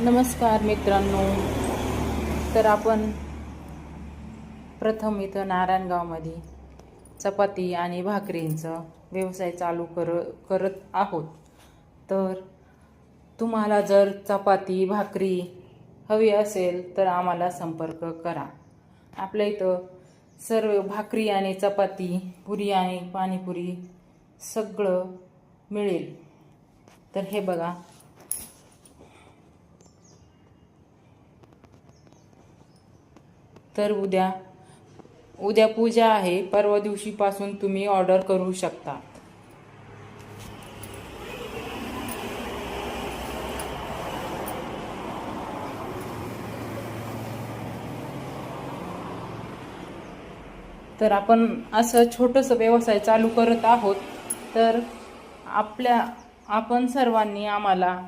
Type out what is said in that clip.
नमस्कार मित्रांनो. तर आपण प्रथम इथं नारायणगावमध्ये चपाती आणि भाकरींचा व्यवसाय चालू करत आहोत. तर तुम्हाला जर चपाती भाकरी हवी असेल तर आम्हाला संपर्क करा. आपल्या इथं सर्व भाकरी आणि चपाती, पुरी आणि पाणीपुरी सगळं मिळेल. तर हे बघा, तर उद्या पूजा आहे. परवा दिवशीपासून तुम्ही ऑर्डर करू शकता. तर आपण असं छोटंसं व्यवसाय चालू करत आहोत. तर आपण सर्वांनी आम्हाला